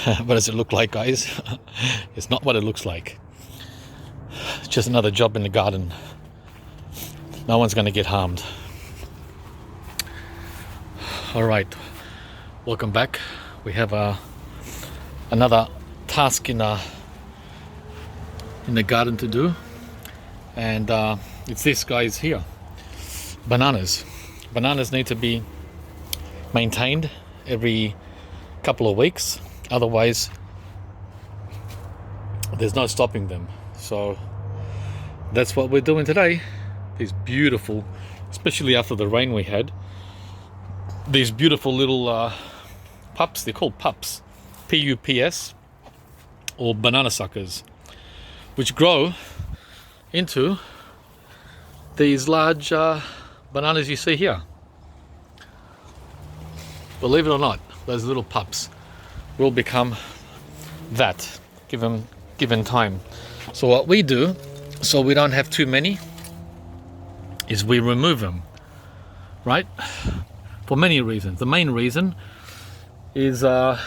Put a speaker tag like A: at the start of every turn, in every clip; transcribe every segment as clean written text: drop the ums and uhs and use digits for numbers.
A: What does it look like, guys? It's not what it looks like. It's just another job in the garden. No one's going to get harmed. All right, welcome back. We have another task in the garden to do, and it's this, guys, here. Bananas need to be maintained every couple of weeks, otherwise there's no stopping them. So that's what we're doing today. These beautiful, especially after the rain we had, these beautiful little pups, they're called pups, P-U-P-S, or banana suckers, which grow into these large bananas you see here. Believe it or not, those little pups will become that, given time. So what we do, so we don't have too many, is we remove them, right? For many reasons. The main reason is the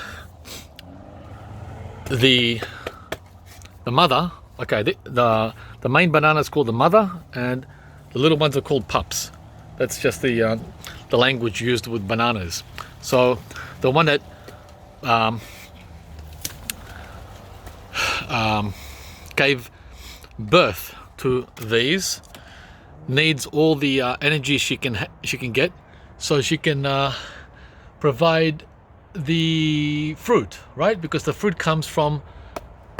A: mother. Okay, the main banana is called the mother, and the little ones are called pups. That's just the language used with bananas. So the one that gave birth to these needs all the energy she can get, so she can provide the fruit, right? Because the fruit comes from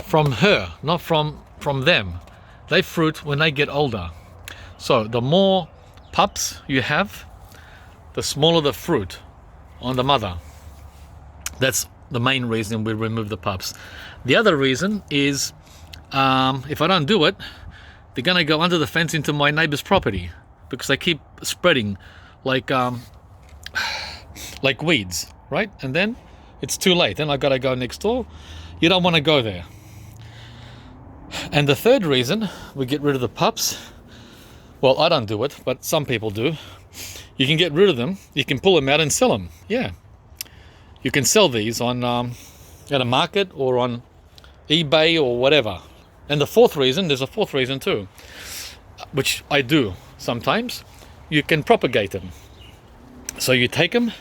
A: her, not from them. They fruit when they get older. So the more pups you have, the smaller the fruit on the mother. That's the main reason we remove the pups. The other reason is if I don't do it, they're gonna go under the fence into my neighbor's property, because they keep spreading like weeds, right? And then it's too late. Then I gotta go next door. You don't want to go there. And the third reason we get rid of the pups, well, I don't do it, but some people do. You can get rid of them. You can pull them out and sell them. Yeah, you can sell these on at a market or on eBay or whatever. And the fourth reason, there's a fourth reason too, which I do sometimes. You can propagate them. So you take them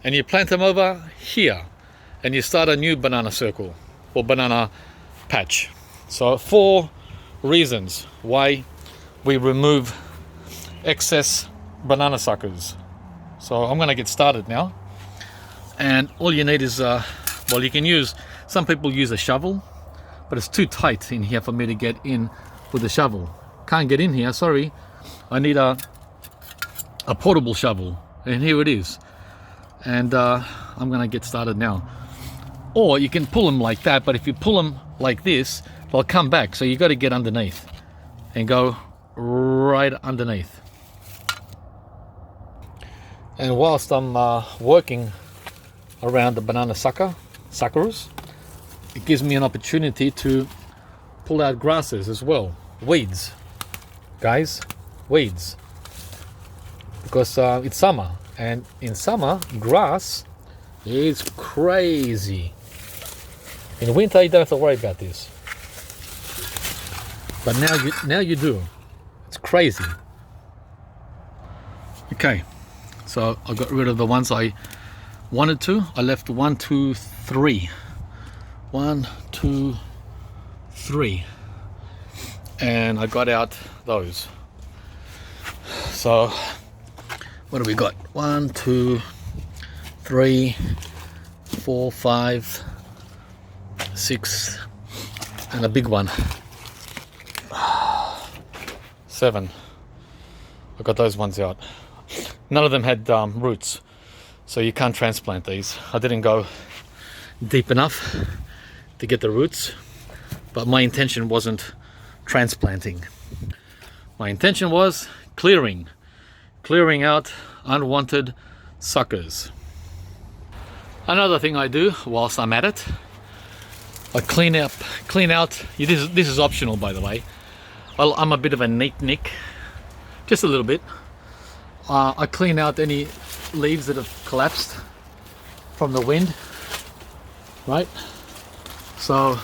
A: and you plant them over here, and you start a new banana circle or banana patch. So 4 reasons why we remove excess banana suckers. So I'm going to get started now, and all you need is well, you can use, some people use a shovel, but it's too tight in here for me to get in with the shovel. Can't get in here, sorry. I need a portable shovel, and here it is. And I'm gonna get started now. Or you can pull them like that, but if you pull them like this, they'll come back. So you got to get underneath and go right underneath. And whilst I'm working around the banana suckers, it gives me an opportunity to pull out grasses as well. Weeds, guys, weeds. Because it's summer, and in summer, grass is crazy. In winter, you don't have to worry about this. But now you do. It's crazy. Okay, so I got rid of the ones I wanted to. I left 1, 2, 3. 1, 2, 3. And I got out those. So what do we got? 1, 2, 3, 4, 5, 6, and a big one. 7. I got those ones out. None of them had roots, so you can't transplant these. I didn't go deep enough to get the roots, but my intention wasn't transplanting. My intention was clearing out unwanted suckers. Another thing I do whilst I'm at it, I clean out. This is optional, by the way. I'm a bit of a neatnik, just a little bit. I clean out any leaves that have collapsed from the wind, right? So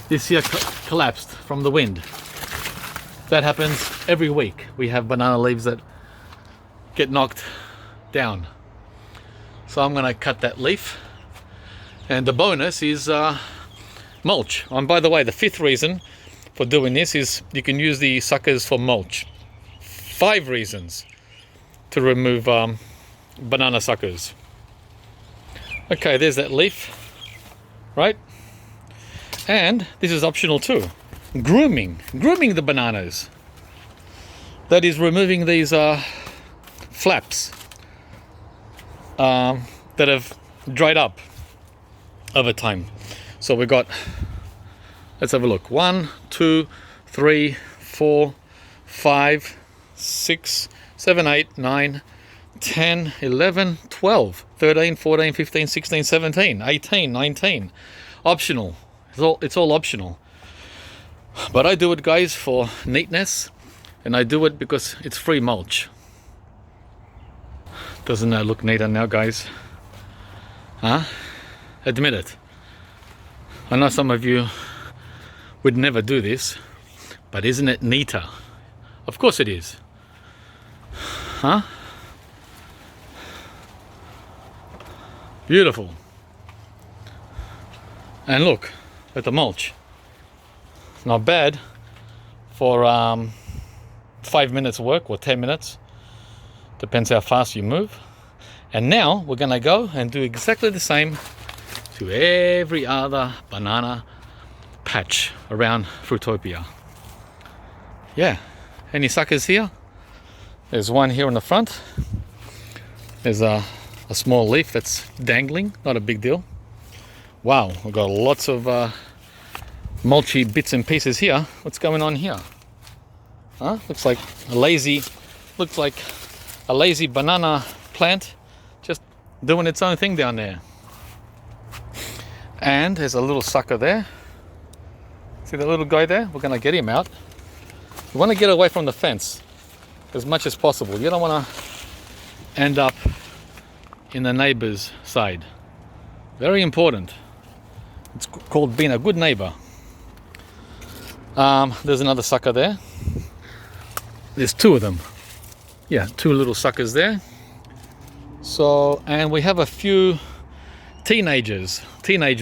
A: this here collapsed from the wind. That happens every week. We have banana leaves that get knocked down. So I'm gonna cut that leaf. And the bonus is mulch. And by the way, the fifth reason for doing this is you can use the suckers for mulch. 5 reasons to remove banana suckers. Okay, there's that leaf, right? And this is optional too. Grooming the bananas. That is removing these flaps that have dried up over time. So we got, let's have a look. 1, 2, 3, 4, 5, 6, 7, 8, 9, 10, 11, 12, 13, 14, 15, 16, 17, 18, 19. Optional. It's all optional. But I do it, guys, for neatness, and I do it because it's free mulch. Doesn't that look neater now, guys? Huh? Admit it. I know some of you would never do this, but isn't it neater? Of course it is. Huh? Beautiful. And look at the mulch. Not bad for 5 minutes work or 10 minutes. Depends how fast you move. And now we're gonna go and do exactly the same to every other banana patch around Fruitopia. Yeah, any suckers here? There's one here in the front. There's a small leaf that's dangling, not a big deal. Wow, we've got lots of mulchy bits and pieces here. What's going on here? Huh? Looks like a lazy banana plant just doing its own thing down there. And there's a little sucker there. See the little guy there? We're gonna get him out. You want to get away from the fence as much as possible. You don't want to end up in the neighbor's side. Very important. It's called being a good neighbor. There's another sucker there. There's 2 of them. Yeah, 2 little suckers there. So, and we have a few teenage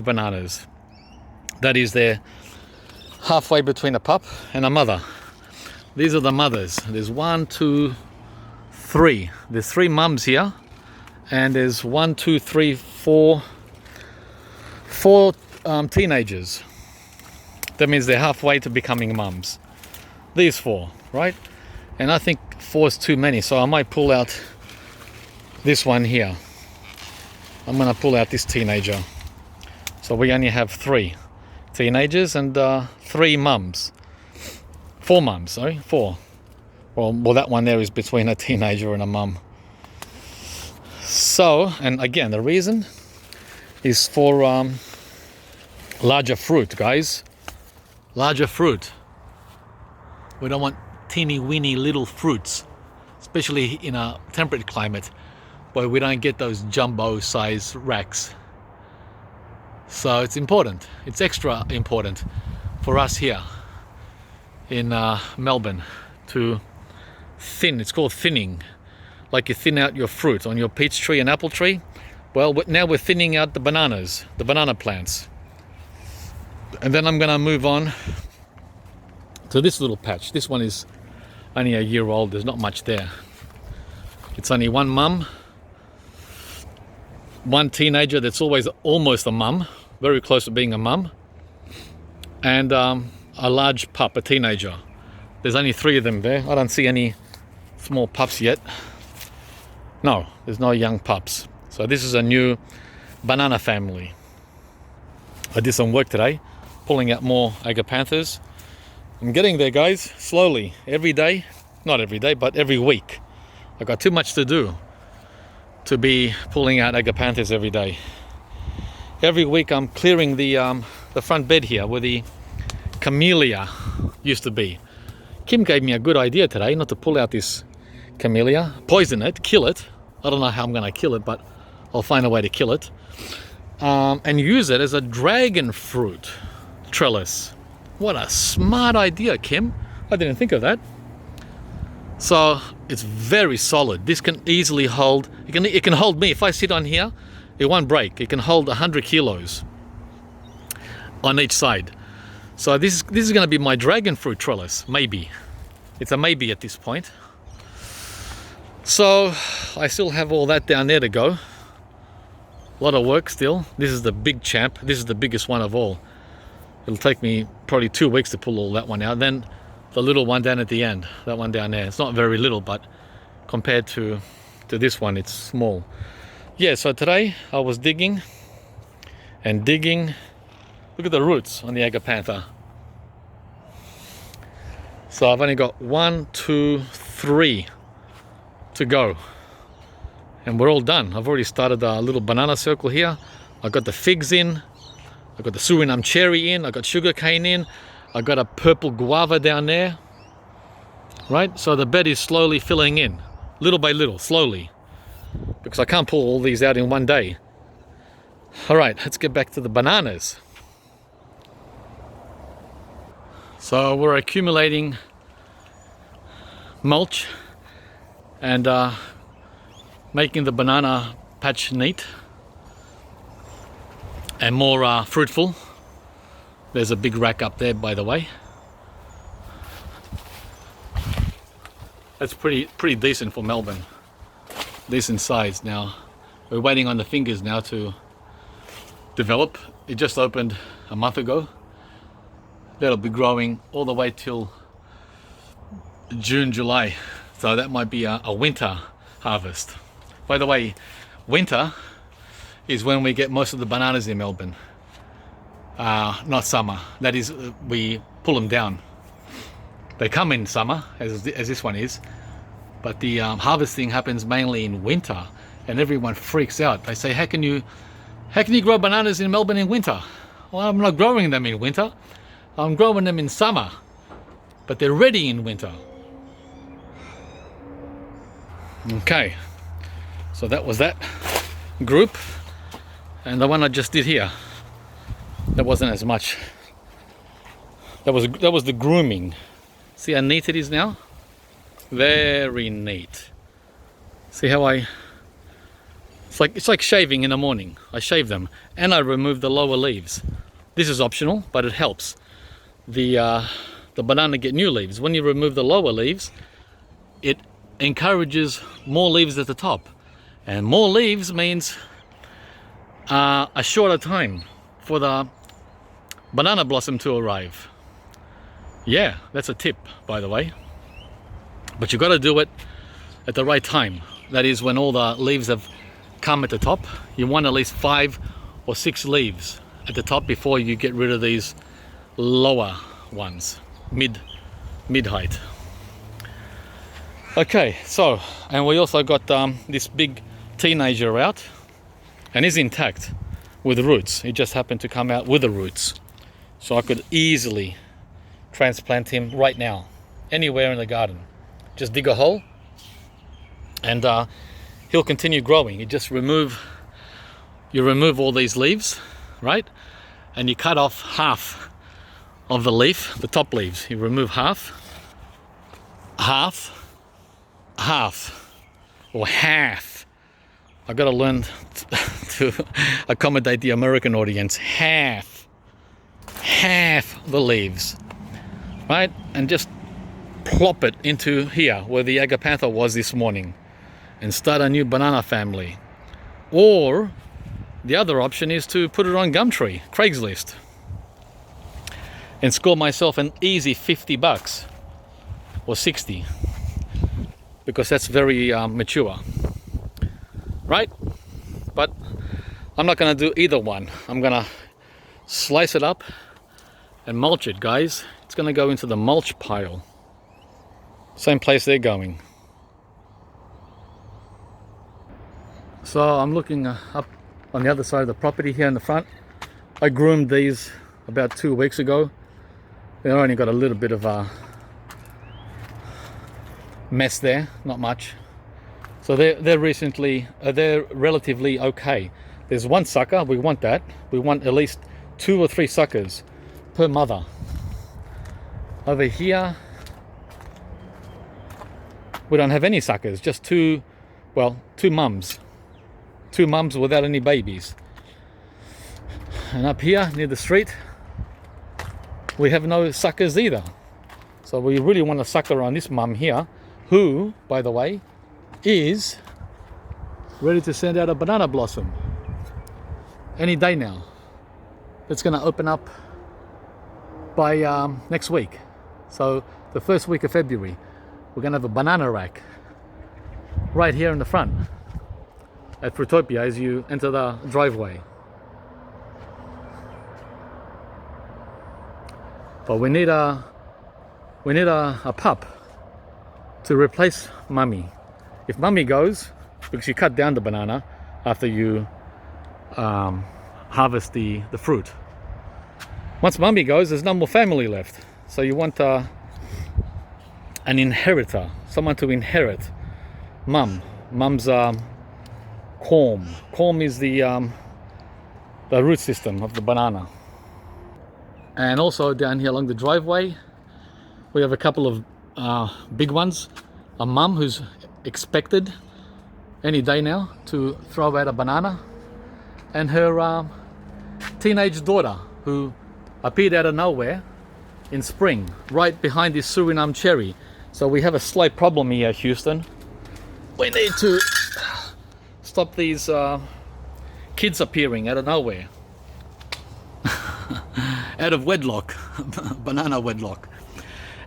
A: bananas. That is, they're halfway between a pup and a mother. These are the mothers. There's 1, 2, 3. There's 3 mums here, and there's 1, 2, 3, 4 teenagers. That means they're halfway to becoming mums. These 4, right? And I think 4 is too many, so I might pull out this one here. I'm gonna pull out this teenager. So we only have 3 teenagers and 3 mums. 4 mums, sorry, 4. Well, that one there is between a teenager and a mum. So, and again, the reason is for larger fruit, guys. Larger fruit. We don't want teeny weeny little fruits, especially in a temperate climate where we don't get those jumbo size racks. So it's important. It's extra important for us here in Melbourne to thin. It's called thinning. Like you thin out your fruit on your peach tree and apple tree. Well, now we're thinning out the bananas, the banana plants. And then I'm gonna move on to this little patch. This one is only a year old. There's not much there. It's only 1 mum, 1 teenager that's always almost a mum, very close to being a mum, and a large pup, a teenager. There's only 3 of them there. I don't see any small pups yet. No, there's no young pups. So this is a new banana family. I did some work today, pulling out more agapanthus. I'm getting there, guys, slowly. Every day, not every day, but every week. I've got too much to do to be pulling out agapanthus every day. Every week I'm clearing the front bed here where the camellia used to be. Kim gave me a good idea today not to pull out this camellia, poison it, kill it. I don't know how I'm going to kill it, but I'll find a way to kill it. and use it as a dragon fruit trellis. What a smart idea, Kim. I didn't think of that. So it's very solid. This can easily hold, it can hold me. If I sit on here, it won't break. It can hold 100 kilos on each side. So this is going to be my dragon fruit trellis, maybe. It's a maybe at this point. So I still have all that down there to go. A lot of work still. This is the big champ. This is the biggest one of all. It'll take me probably 2 weeks to pull all that one out. Then the little one down at the end, that one down there. It's not very little, but compared to this one, it's small. Yeah, so today I was digging and digging. Look at the roots on the Agapantha. So I've only got 1, 2, 3 to go. And we're all done. I've already started a little banana circle here. I got the figs in. I got the Suriname cherry in. I got sugarcane in. I got a purple guava down there. Right? So the bed is slowly filling in. Little by little, slowly. Because I can't pull all these out in one day. Alright, let's get back to the bananas. So we're accumulating mulch and making the banana patch neat and more fruitful. There's a big rack up there, by the way. That's pretty decent for Melbourne. Decent size. Now we're waiting on the fingers now to develop. It just opened a month ago. That'll be growing all the way till June, July. So that might be a winter harvest. By the way, winter is when we get most of the bananas in Melbourne. Not summer. That is, we pull them down. They come in summer, as this one is, but the harvesting happens mainly in winter, and everyone freaks out. They say, how can you grow bananas in Melbourne in winter? Well, I'm not growing them in winter. I'm growing them in summer, but they're ready in winter. Okay, so that was that group, and the one I just did here, that wasn't as much. That was the grooming. See how neat it is now? Very neat. See how it's like shaving in the morning. I shave them and I remove the lower leaves. This is optional, but it helps the banana get new leaves. When you remove the lower leaves, it encourages more leaves at the top, and more leaves means a shorter time for the banana blossom to arrive. Yeah, that's a tip, by the way. But you got to do it at the right time. That is when all the leaves have come at the top. You want at least 5 or 6 leaves at the top before you get rid of these lower ones, mid height. Okay, so, and we also got this big teenager out, and he's intact with the roots. He just happened to come out with the roots, so I could easily transplant him right now, anywhere in the garden. Just dig a hole, and he'll continue growing. You just remove all these leaves, right? And you cut off half of the leaf, the top leaves. You remove half, or half. I got to learn to accommodate the American audience. Half the leaves, right? And just plop it into here where the Agapantha was this morning and start a new banana family. Or the other option is to put it on Gumtree, Craigslist, and score myself an easy $50 or 60, because that's very mature, right? But I'm not going to do either one. I'm going to slice it up and mulch it, guys. It's going to go into the mulch pile. Same place they're going. So I'm looking up on the other side of the property here in the front. I groomed these about 2 weeks ago. They only got a little bit of a mess there, not much. So they're relatively okay. there's one sucker. We want that. We want at least 2 or 3 suckers per mother. Over here, we don't have any suckers, just two mums. 2 mums without any babies. And up here near the street, we have no suckers either. So we really want a sucker on this mum here, who, by the way, is ready to send out a banana blossom any day now. It's going to open up by next week. So the first week of February, we're going to have a banana rack right here in the front at Fruitopia as you enter the driveway. But we need a pup to replace mummy. If mummy goes, because you cut down the banana after you harvest the fruit. Once mummy goes, there's no more family left. So you want an inheritor, someone to inherit mum. Mum's corm. Corm is the root system of the banana. And also down here along the driveway, we have a couple of big ones. A mum who's expected any day now to throw out a banana, and her teenage daughter who appeared out of nowhere in spring, right behind this Suriname cherry. So we have a slight problem here, Houston. We need to stop these kids appearing out of nowhere. Out of wedlock, banana wedlock.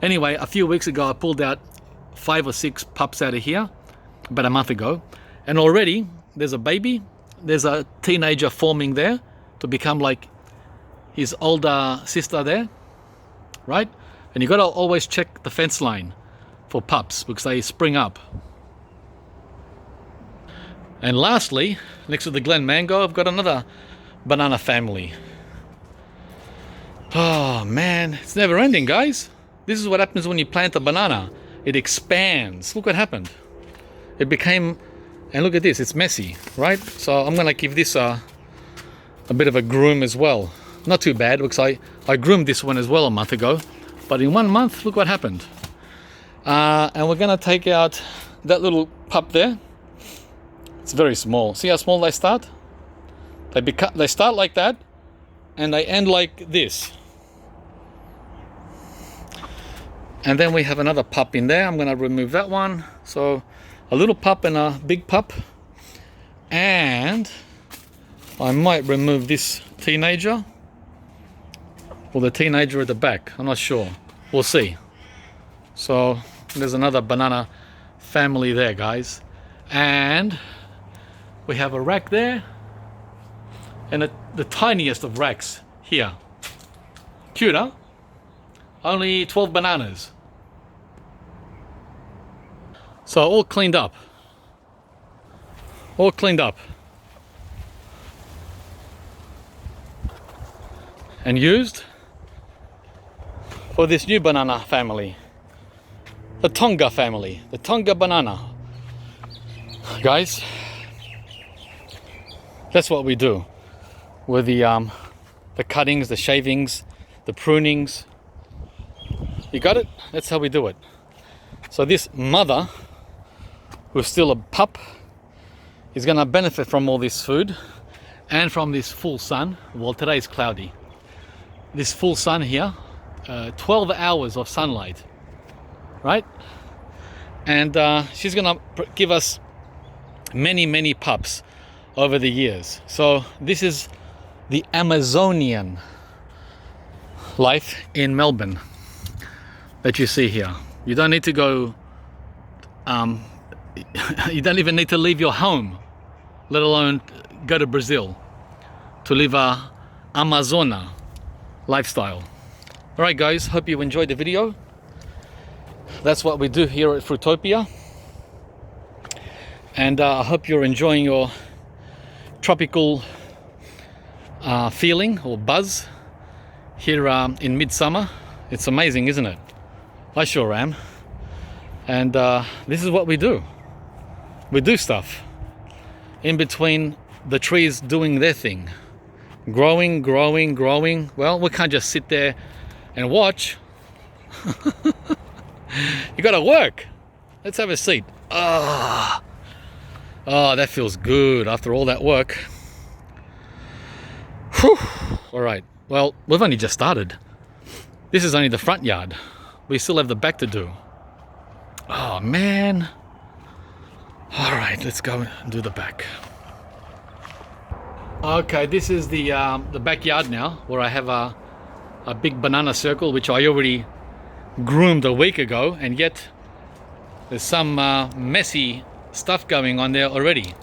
A: Anyway, a few weeks ago I pulled out 5 or 6 pups out of here, about a month ago, and already there's a baby, there's a teenager forming there to become like his older sister there, right? And you got to always check the fence line for pups because they spring up. And lastly, next to the Glen Mango, I've got another banana family. Oh man, it's never ending, guys. This is what happens when you plant a banana. It expands. Look what happened. It became, and look at this, it's messy, right? So I'm gonna give this a bit of a groom as well. Not too bad, because I groomed this one as well a month ago. But in 1 month, look what happened. And we're gonna take out that little pup there. It's very small. See how small they start? They start like that, and they end like this. And then we have another pup in there. I'm going to remove that one. So a little pup and a big pup. And I might remove this teenager. Or the teenager at the back. I'm not sure. We'll see. So there's another banana family there, guys. And we have a rack there. And the tiniest of racks here. Cute, huh? Only 12 bananas. So all cleaned up. All cleaned up. And used for this new banana family. The Tonga family. The Tonga banana. Guys, that's what we do with the cuttings, the shavings, the prunings. You got it? That's how we do it. So this mother, who's still a pup, is going to benefit from all this food and from this full sun. Well, today's cloudy. This full sun here, 12 hours of sunlight, right? And she's going to give us many, many pups over the years. So this is the Amazonian life in Melbourne that you see here. You don't need to go, you don't even need to leave your home, let alone go to Brazil to live a Amazona lifestyle. All right, guys, hope you enjoyed the video. That's what we do here at Fruitopia. And I hope you're enjoying your tropical feeling or buzz here in midsummer. It's amazing, isn't it? I sure am. And this is what we do. We do stuff in between the trees doing their thing. Growing, growing, growing. Well, we can't just sit there and watch. You gotta work. Let's have a seat. Oh, that feels good after all that work. Whew. All right, well, we've only just started. This is only the front yard. We still have the back to do. Oh man. All right, let's go and do the back. Okay, this is the backyard now, where I have a big banana circle, which I already groomed a week ago, and yet there's some messy stuff going on there already,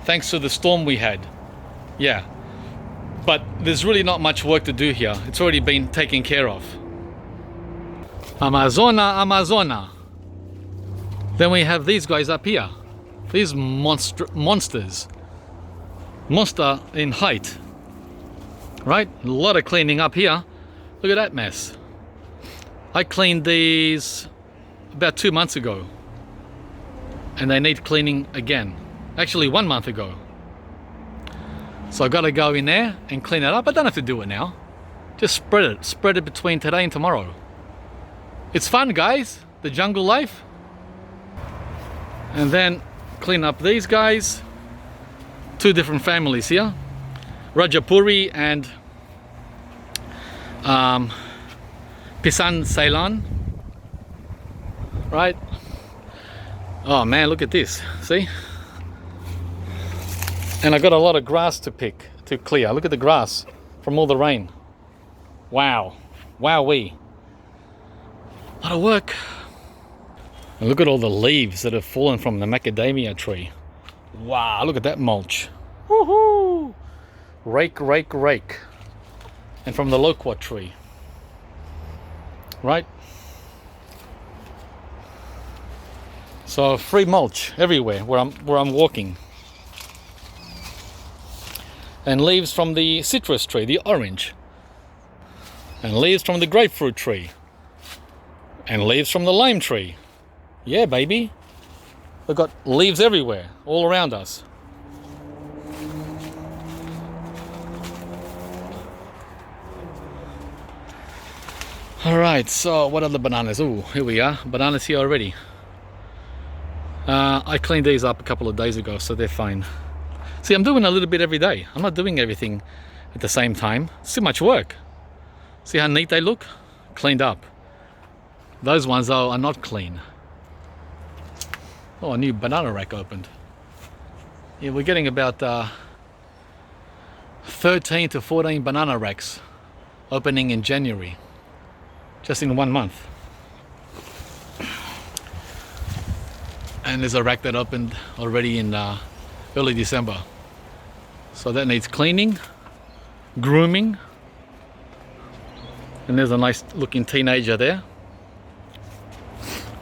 A: thanks to the storm we had. Yeah, but there's really not much work to do here. It's already been taken care of. Amazona. Then we have these guys up here. These monsters. Monster in height. Right? A lot of cleaning up here. Look at that mess. I cleaned these about 2 months ago. And they need cleaning again. Actually 1 month ago. So I gotta go in there and clean it up. I don't have to do it now. Just spread it. Spread it between today and tomorrow. It's fun, guys. The jungle life. And then clean up these guys. 2 different families here. Rajapuri and Pisan Ceylon. Right? Oh man, look at this. See? And I got a lot of grass to clear. Look at the grass from all the rain. Wow. Wowee. A lot of work. And look at all the leaves that have fallen from the macadamia tree. Wow, look at that mulch. Woohoo! Rake, rake, rake. And from the loquat tree. Right? So free mulch everywhere where I'm walking. And leaves from the citrus tree, the orange. And leaves from the grapefruit tree. And leaves from the lime tree. Yeah, baby. We've got leaves everywhere, all around us. All right, so what are the bananas? Oh, here we are. Bananas here already. I cleaned these up a couple of days ago, so they're fine. See, I'm doing a little bit every day. I'm not doing everything at the same time. It's too much work. See how neat they look? Cleaned up. Those ones, though, are not clean. Oh, a new banana rack opened. Yeah, we're getting about 13 to 14 banana racks opening in January. Just in 1 month. And there's a rack that opened already in early December. So that needs cleaning, grooming. And there's a nice looking teenager there.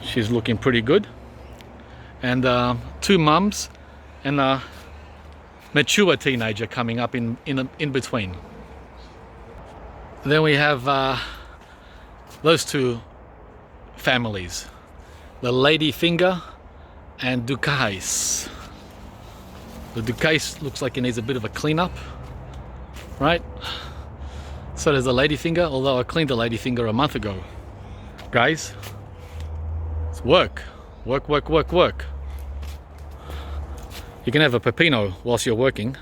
A: She's looking pretty good. And 2 mums and a mature teenager coming up in between. Then we have those 2 families, the ladyfinger and Ducais. The Ducais looks like it needs a bit of a cleanup, right? So there's the ladyfinger, although I cleaned the ladyfinger a month ago. Guys, it's work. Work, work, work, work. You can have a pepino whilst you're working.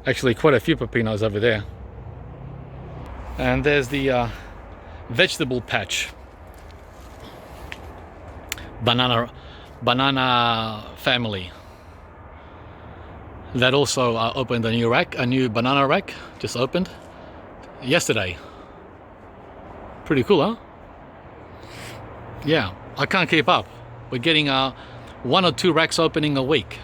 A: Actually, quite a few pepinos over there. And there's the vegetable patch. Banana family. That also opened a new banana rack, just opened yesterday. Pretty cool, huh? Yeah, I can't keep up. We're getting 1 or 2 racks opening a week.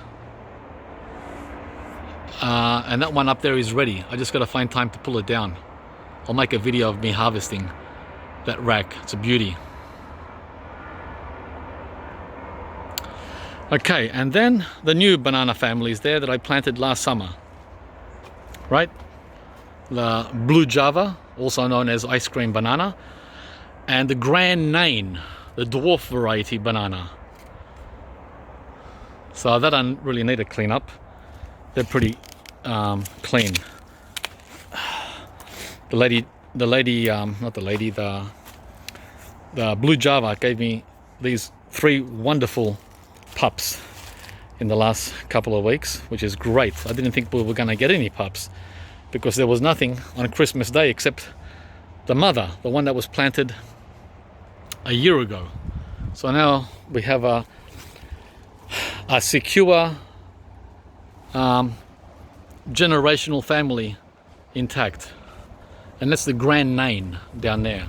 A: And that one up there is ready. I just got to find time to pull it down. I'll make a video of me harvesting that rack. It's a beauty. Okay, and then the new banana families there that I planted last summer. Right? The Blue Java, also known as ice cream banana, and the Grand Nain, the dwarf variety banana. So that doesn't really need a clean up. They're pretty clean. The lady, not the lady, the Blue Java gave me these 3 wonderful pups in the last couple of weeks, which is great. I didn't think we were going to get any pups because there was nothing on Christmas Day except the mother, the one that was planted a year ago. So now we have a secure generational family intact, and that's the Grand Nain down there,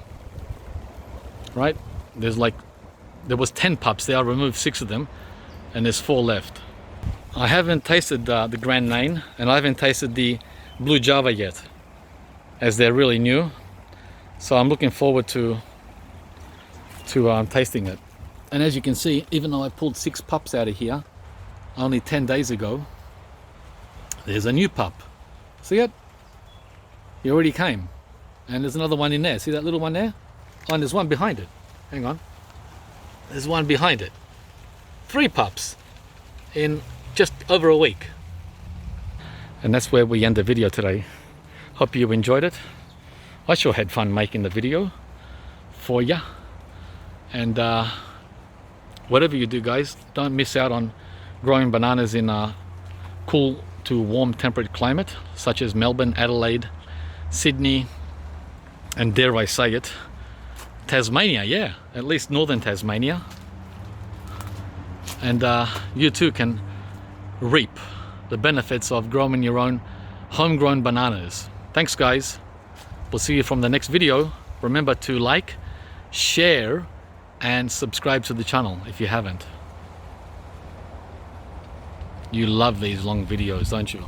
A: right? There was 10 pups there. I removed 6 of them, and there's 4 left. I haven't tasted the Grand Nain, and I haven't tasted the Blue Java yet, as they're really new. So I'm looking forward to tasting it. And as you can see, even though I pulled 6 pups out of here only 10 days ago, there's a new pup. See it? He already came. And there's another one in there. See that little one there? Oh, and there's one behind it. Hang on. There's one behind it. 3 pups in just over a week. And that's where we end the video today. Hope you enjoyed it. I sure had fun making the video for ya. And whatever you do, guys, don't miss out on growing bananas in a cool to warm temperate climate such as Melbourne, Adelaide, Sydney, and dare I say it, Tasmania. Yeah, at least northern Tasmania. And you too can reap the benefits of growing your own homegrown bananas. Thanks, guys. We'll see you from the next video. Remember to like, share, and subscribe to the channel if you haven't. You love these long videos, don't you?